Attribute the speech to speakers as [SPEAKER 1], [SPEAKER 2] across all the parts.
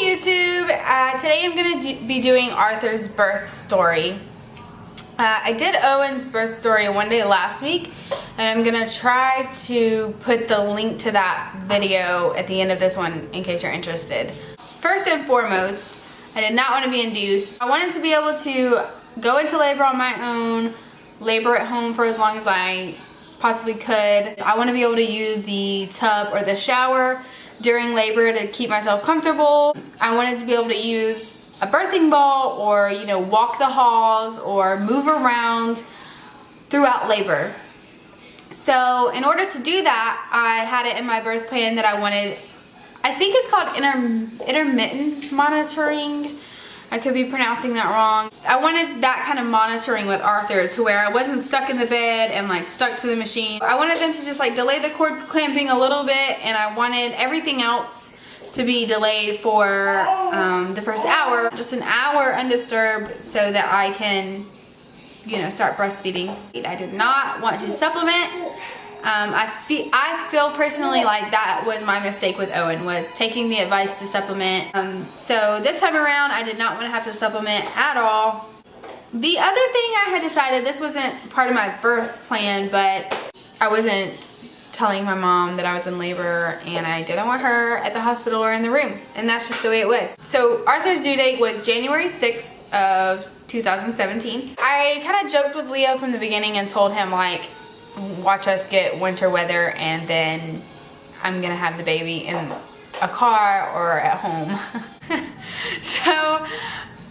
[SPEAKER 1] YouTube. Today I'm going to be doing Arthur's birth story. I did Owen's birth story one day last week, and I'm going to try to put the link to that video at the end of this one in case you're interested. First and foremost, I did not want to be induced. I wanted to be able to go into labor on my own, labor at home for as long as I possibly could. I want to be able to use the tub or the shower during labor to keep myself comfortable. I wanted to be able to use a birthing ball or, you know, walk the halls or move around throughout labor. So in order to do that, I had it in my birth plan that I wanted, I think it's called intermittent monitoring. I could be pronouncing that wrong. I wanted that kind of monitoring with Arthur to where I wasn't stuck in the bed and like stuck to the machine. I wanted them to just like delay the cord clamping a little bit, and I wanted everything else to be delayed for the first hour, just an hour undisturbed, so that I can, you know, start breastfeeding. I did not want to supplement. I feel personally like that was my mistake with Owen, was taking the advice to supplement. So this time around, I did not want to have to supplement at all. The other thing I had decided, this wasn't part of my birth plan, but I wasn't telling my mom that I was in labor, and I didn't want her at the hospital or in the room, and that's just the way it was. So Arthur's due date was January 6th of 2017. I kind of joked with Leo from the beginning and told him, like, watch us get winter weather and then I'm gonna have the baby in a car or at home. So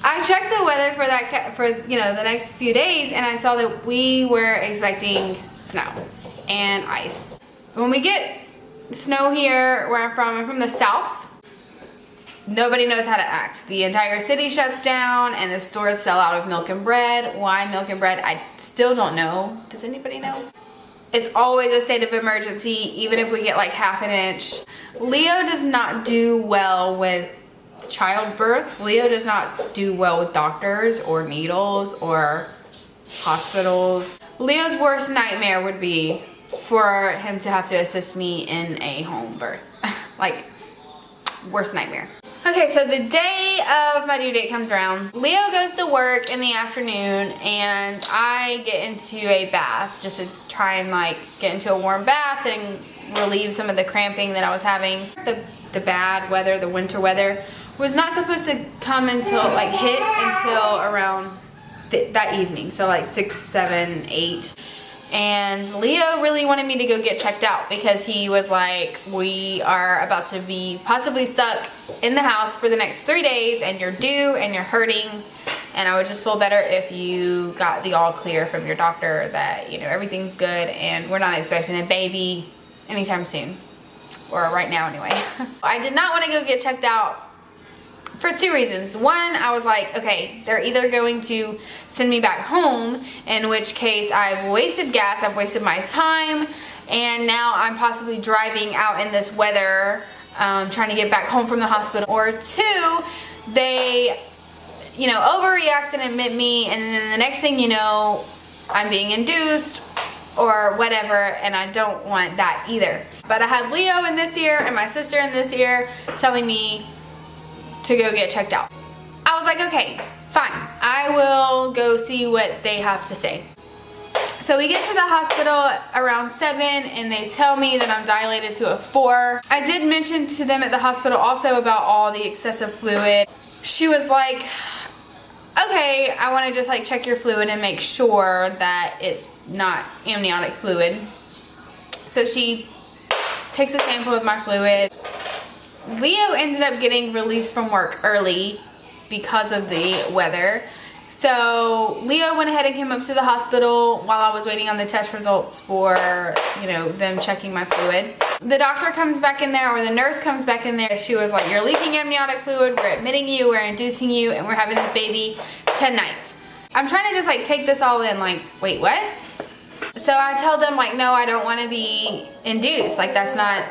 [SPEAKER 1] I checked the weather for that, for, you know, the next few days, and I saw that we were expecting snow and ice. When we get snow here where I'm from the south, nobody knows how to act. The entire city shuts down and the stores sell out of milk and bread. Why milk and bread? I still don't know. Does anybody know? It's always a state of emergency, even if we get like half an inch. Leo does not do well with childbirth. Leo does not do well with doctors or needles or hospitals. Leo's worst nightmare would be for him to have to assist me in a home birth. Like, worst nightmare. Okay, so the day of my due date comes around. Leo goes to work in the afternoon, and I get into a bath just to try and like get into a warm bath and relieve some of the cramping that I was having. The bad weather, the winter weather, was not supposed to come until like hit until around that evening, so like 6, 7, 8. And Leo really wanted me to go get checked out because he was like, we are about to be possibly stuck in the house for the next 3 days, and you're due and you're hurting, and I would just feel better if you got the all clear from your doctor that, you know, everything's good and we're not expecting a baby anytime soon, or right now anyway. I did not want to go get checked out for 2 reasons. One, I was like, okay, they're either going to send me back home, in which case I've wasted gas, I've wasted my time, and now I'm possibly driving out in this weather, trying to get back home from the hospital. Or 2, they, you know, overreact and admit me, and then the next thing you know, I'm being induced or whatever, and I don't want that either. But I had Leo in this ear and my sister in this ear telling me to go get checked out. I was like, okay, fine. I will go see what they have to say. So we get to the hospital around 7, and they tell me that I'm dilated to a 4. I did mention to them at the hospital also about all the excessive fluid. She was like, okay, I want to just like check your fluid and make sure that it's not amniotic fluid. So she takes a sample of my fluid. Leo ended up getting released from work early because of the weather. So Leo went ahead and came up to the hospital while I was waiting on the test results for, you know, them checking my fluid. The doctor comes back in there, or the nurse comes back in there. She was like, you're leaking amniotic fluid, we're admitting you, we're inducing you, and we're having this baby 10 nights. I'm trying to just like take this all in, like, wait, what? So I tell them like, no, I don't want to be induced. Like, that's not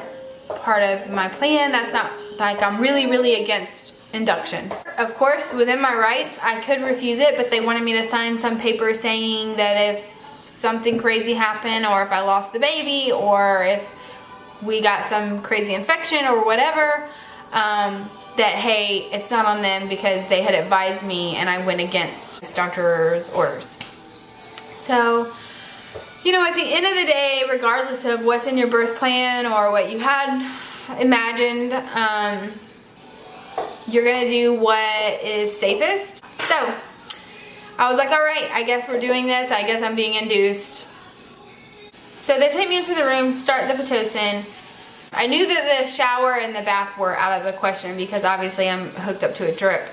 [SPEAKER 1] part of my plan. That's not, like, I'm really against induction. Of course, within my rights, I could refuse it, but they wanted me to sign some paper saying that if something crazy happened, or if I lost the baby, or if we got some crazy infection or whatever, that, hey, it's not on them because they had advised me and I went against this doctor's orders. So, you know, at the end of the day, regardless of what's in your birth plan or what you had imagined, you're gonna do what is safest. So I was like, all right, I guess we're doing this. I guess I'm being induced. So they take me into the room, start the Pitocin. I knew that the shower and the bath were out of the question because obviously I'm hooked up to a drip.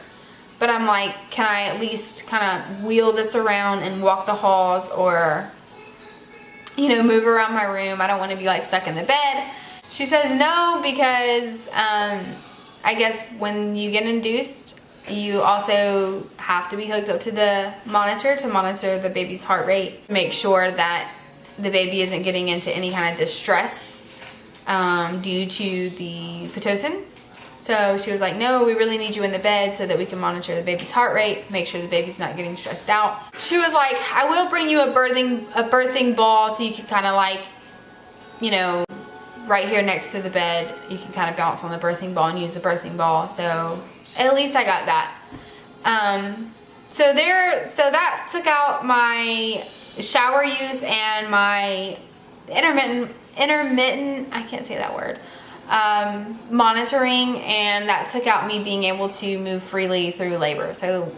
[SPEAKER 1] But I'm like, can I at least kind of wheel this around and walk the halls, or, you know, move around my room? I don't want to be like stuck in the bed. She says no, because I guess when you get induced, you also have to be hooked up to the monitor to monitor the baby's heart rate. Make sure that the baby isn't getting into any kind of distress due to the Pitocin. So she was like, no, we really need you in the bed so that we can monitor the baby's heart rate, make sure the baby's not getting stressed out. She was like, I will bring you a birthing ball so you can kind of like, you know, right here next to the bed, you can kind of bounce on the birthing ball and use the birthing ball. So at least I got that. So that took out my shower use and my intermittent, I can't say that word, monitoring, and that took out me being able to move freely through labor. So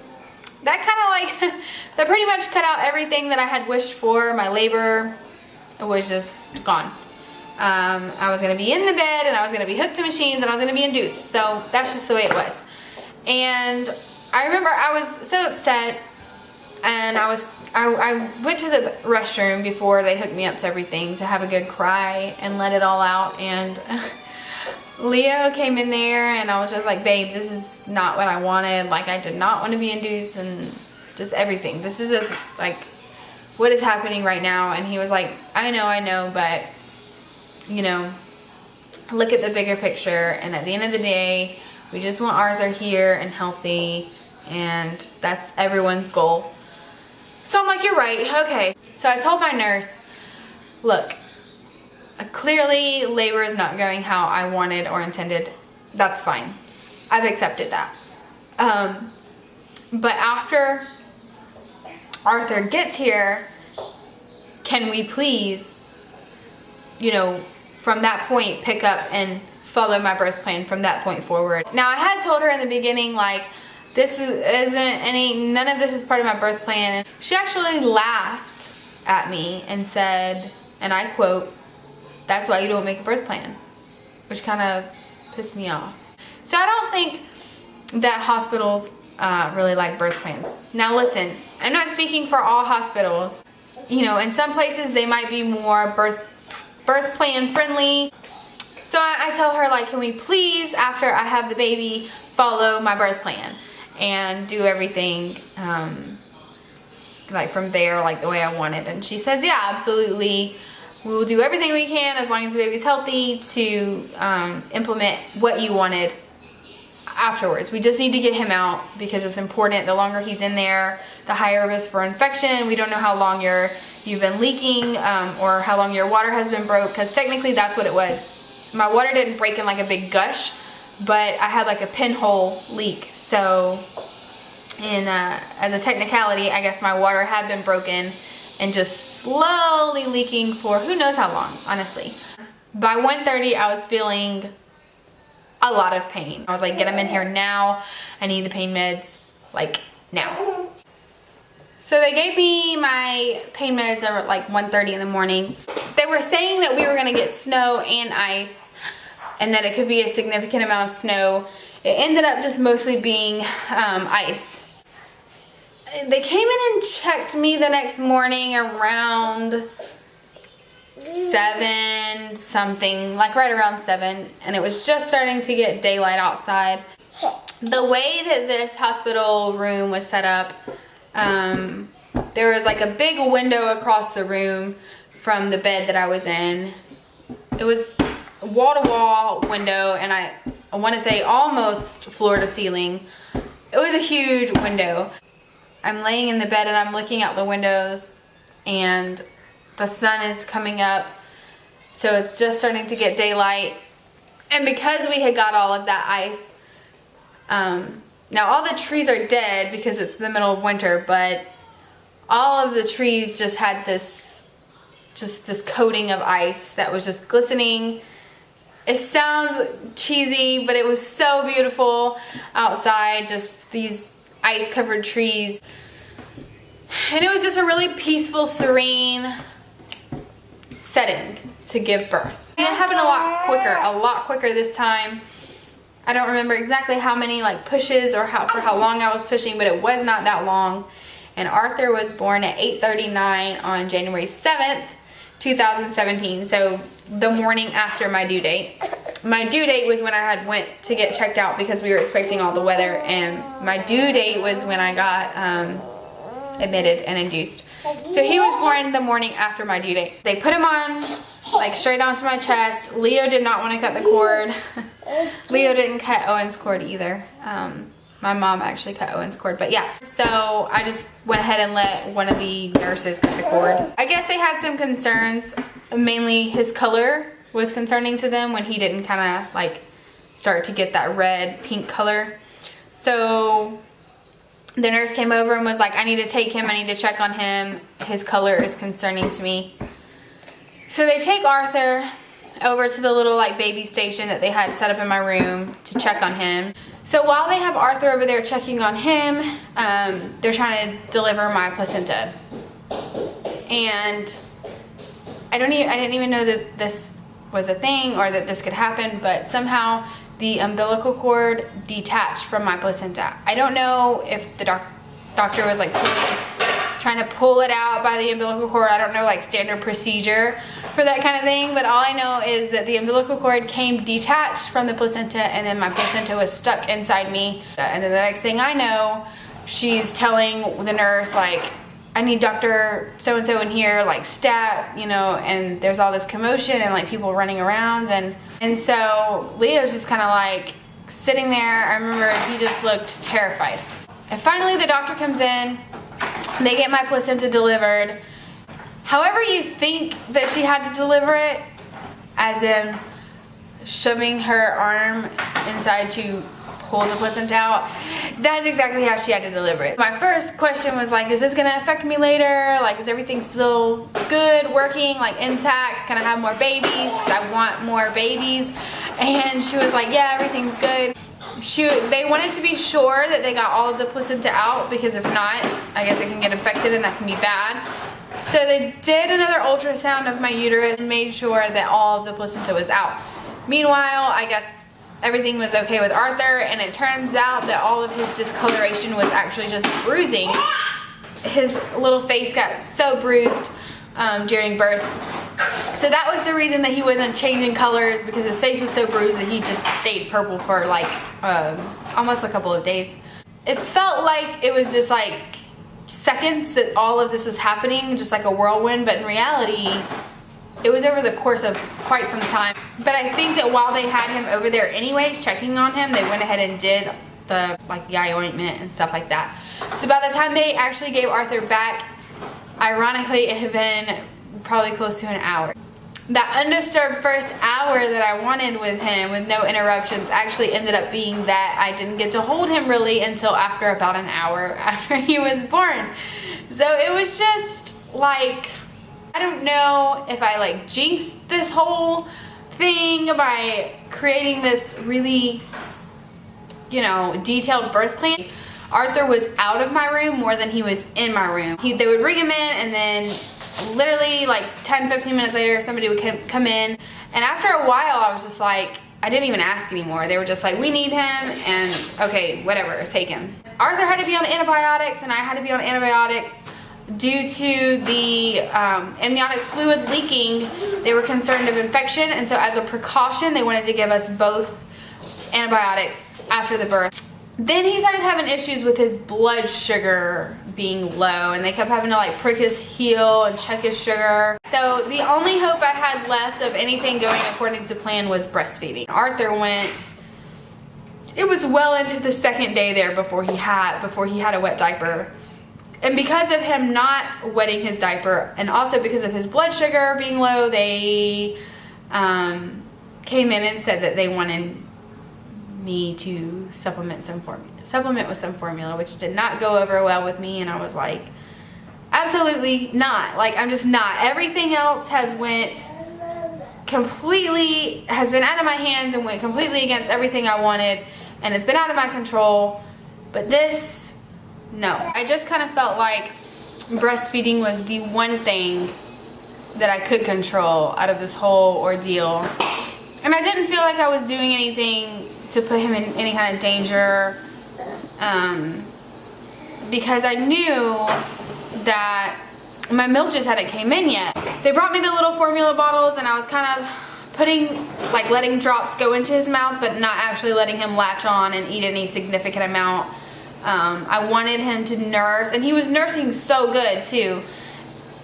[SPEAKER 1] that kind of like, that pretty much cut out everything that I had wished for. My labor, it was just gone. I was going to be in the bed, and I was going to be hooked to machines, and I was going to be induced. So that's just the way it was. And I remember I was so upset, and I went to the restroom before they hooked me up to everything to have a good cry and let it all out. And Leo came in there, and I was just like, babe, this is not what I wanted. Like, I did not want to be induced, and just everything. This is just like, what is happening right now? And he was like, I know, but you know, look at the bigger picture, and at the end of the day, we just want Arthur here and healthy, and that's everyone's goal. So I'm like, you're right, okay. So I told my nurse, look, clearly labor is not going how I wanted or intended. That's fine. I've accepted that. But after Arthur gets here, can we please, you know, from that point pick up and follow my birth plan from that point forward. Now, I had told her in the beginning, like, none of this is part of my birth plan. And she actually laughed at me and said, and I quote, that's why you don't make a birth plan, which kind of pissed me off. So I don't think that hospitals really like birth plans. Now listen, I'm not speaking for all hospitals. You know, in some places they might be more birth plan friendly. So I tell her, like, can we please, after I have the baby, follow my birth plan and do everything like from there, like the way I want it. And she says, yeah, absolutely. We will do everything we can as long as the baby's healthy to implement what you wanted afterwards. We just need to get him out because it's important. The longer he's in there, the higher risk for infection. We don't know how long you've been leaking or how long your water has been broke, because technically that's what it was. My water didn't break in like a big gush, but I had like a pinhole leak. So as a technicality, I guess my water had been broken and just slowly leaking for who knows how long, honestly. By 1:30, I was feeling a lot of pain. I was like, get him in here now. I need the pain meds, like, now. So they gave me my pain meds at like 1:30 in the morning. They were saying that we were gonna get snow and ice, and that it could be a significant amount of snow. It ended up just mostly being ice. They came in and checked me the next morning around 7 something, like right around 7, and it was just starting to get daylight outside. The way that this hospital room was set up, there was like a big window across the room from the bed that I was in. It was a wall-to-wall window, and I want to say almost floor to ceiling. It was a huge window. I'm laying in the bed and I'm looking out the windows, and the sun is coming up, so it's just starting to get daylight. And because we had got all of that ice, Now all the trees are dead because it's the middle of winter, but all of the trees just had this coating of ice that was just glistening. It sounds cheesy, but it was so beautiful outside, just these ice-covered trees. And it was just a really peaceful, serene setting to give birth. And it happened a lot quicker this time. I don't remember exactly how many like pushes or for how long I was pushing, but it was not that long. And Arthur was born at 8:39 on January 7th, 2017. So the morning after my due date. My due date was when I had went to get checked out because we were expecting all the weather, and my due date was when I got admitted and induced. So he was born the morning after my due date. They put him on like straight onto my chest. Leo did not want to cut the cord. Leo didn't cut Owen's cord either. My mom actually cut Owen's cord, but yeah. So I just went ahead and let one of the nurses cut the cord. I guess they had some concerns. Mainly his color was concerning to them when he didn't kind of like start to get that red pink color. So the nurse came over and was like, I need to take him, I need to check on him. His color is concerning to me. So they take Arthur over to the little like baby station that they had set up in my room to check on him. So while they have Arthur over there checking on him, they're trying to deliver my placenta. And I didn't even know that this was a thing or that this could happen, but somehow the umbilical cord detached from my placenta. I don't know if the doctor was like trying to pull it out by the umbilical cord. I don't know like standard procedure for that kind of thing, but all I know is that the umbilical cord came detached from the placenta, and then my placenta was stuck inside me. And then the next thing I know, she's telling the nurse like, I need Dr. so-and-so in here, like stat, you know, and there's all this commotion and like people running around, and so Leo's just kind of like sitting there. I remember he just looked terrified. And finally the doctor comes in, they get my placenta delivered. However you think that she had to deliver it, as in shoving her arm inside to pull the placenta out, that's exactly how she had to deliver it. My first question was like, is this gonna affect me later? Like, is everything still good, working, like intact? Can I have more babies? Because I want more babies. And she was like, yeah, everything's good. They wanted to be sure that they got all of the placenta out, because if not, I guess it can get infected and that can be bad. So they did another ultrasound of my uterus and made sure that all of the placenta was out. Meanwhile, I guess everything was okay with Arthur, and it turns out that all of his discoloration was actually just bruising. His little face got so bruised during birth. So that was the reason that he wasn't changing colors, because his face was so bruised that he just stayed purple for like almost a couple of days. It felt like it was just like seconds that all of this was happening, just like a whirlwind, but in reality it was over the course of quite some time. But I think that while they had him over there anyways, checking on him, they went ahead and did the like the eye ointment and stuff like that. So by the time they actually gave Arthur back, ironically it had been probably close to an hour. That undisturbed first hour that I wanted with him, with no interruptions, actually ended up being that I didn't get to hold him really until after about an hour after he was born. So it was just like, I don't know if I like jinxed this whole thing by creating this really, you know, detailed birth plan. Arthur was out of my room more than he was in my room. They would bring him in, and then literally like 10-15 minutes later somebody would come in, and after a while I was just like, I didn't even ask anymore. They were just like, we need him, and okay, whatever, take him. Arthur had to be on antibiotics, and I had to be on antibiotics due to the amniotic fluid leaking. They were concerned of infection, and so as a precaution they wanted to give us both antibiotics after the birth. Then he started having issues with his blood sugar being low, and they kept having to like prick his heel and check his sugar. So the only hope I had left of anything going according to plan was breastfeeding. Arthur went, it was well into the second day there before he had a wet diaper. And because of him not wetting his diaper, and also because of his blood sugar being low, they came in and said that they wanted me to supplement with some formula, which did not go over well with me, and I was like, absolutely not. Like, I'm just not. Everything else has been out of my hands and went completely against everything I wanted, and it's been out of my control. But this, no. I just kind of felt like breastfeeding was the one thing that I could control out of this whole ordeal. And I didn't feel like I was doing anything to put him in any kind of danger, because I knew that my milk just hadn't came in yet. They brought me the little formula bottles, and I was kind of letting drops go into his mouth, but not actually letting him latch on and eat any significant amount. I wanted him to nurse, and he was nursing so good too.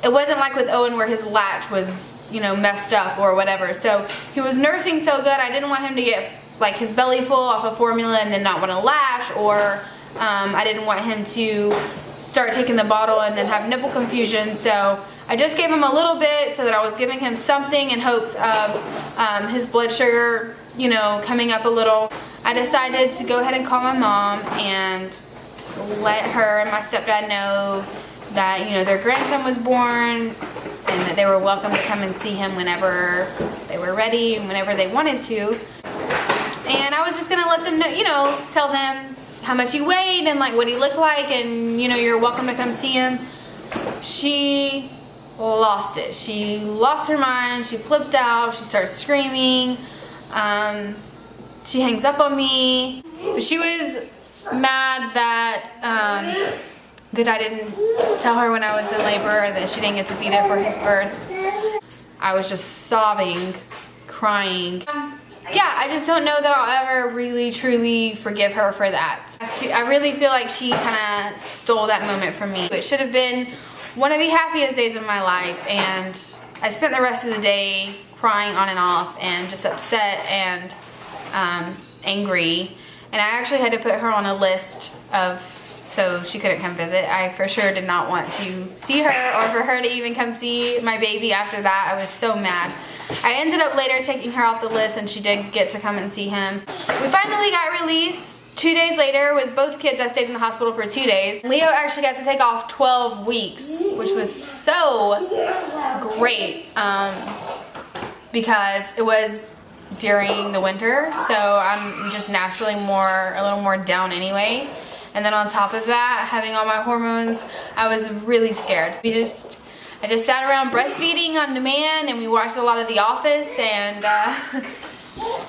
[SPEAKER 1] It wasn't like with Owen where his latch was, you know, messed up or whatever. So he was nursing so good, I didn't want him to get like his belly full off of formula and then not want to latch, or I didn't want him to start taking the bottle and then have nipple confusion. So I just gave him a little bit so that I was giving him something in hopes of his blood sugar, you know, coming up a little. I decided to go ahead and call my mom and let her and my stepdad know that, you know, their grandson was born and that they were welcome to come and see him whenever they were ready and whenever they wanted to. And I was just gonna let them know, you know, tell them how much he weighed and like what he looked like, and, you know, you're welcome to come see him. She lost it. She lost her mind. She flipped out. She started screaming. She hangs up on me. She was mad that that I didn't tell her when I was in labor, or that she didn't get to be there for his birth. I was just sobbing, crying. Yeah, I just don't know that I'll ever really truly forgive her for that. I really feel like she kind of stole that moment from me. It should have been one of the happiest days of my life, and I spent the rest of the day crying on and off and just upset and angry. And I actually had to put her on a list so she couldn't come visit. I for sure did not want to see her or for her to even come see my baby after that. I was so mad. I ended up later taking her off the list, and she did get to come and see him. We finally got released 2 days later. With both kids, I stayed in the hospital for 2 days. Leo actually got to take off 12 weeks, which was so great, because it was during the winter, so I'm just naturally a little more down anyway. And then on top of that, having all my hormones, I was really scared. I just sat around breastfeeding on demand, and we watched a lot of The Office, and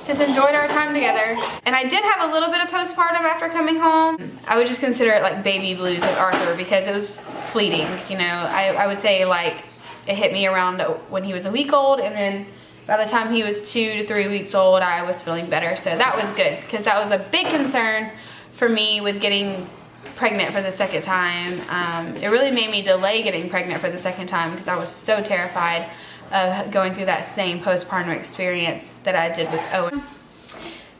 [SPEAKER 1] just enjoyed our time together. And I did have a little bit of postpartum after coming home. I would just consider it like baby blues with Arthur, because it was fleeting, you know. I would say like it hit me around when he was a week old, and then by the time he was 2 to 3 weeks old, I was feeling better. So that was good, because that was a big concern for me with getting pregnant for the second time. It really made me delay getting pregnant for the second time, because I was so terrified of going through that same postpartum experience that I did with Owen.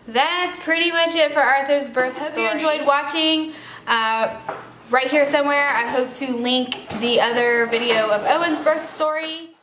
[SPEAKER 1] That's pretty much it for Arthur's birth story. Hope you enjoyed watching. Right here somewhere, I hope to link the other video of Owen's birth story.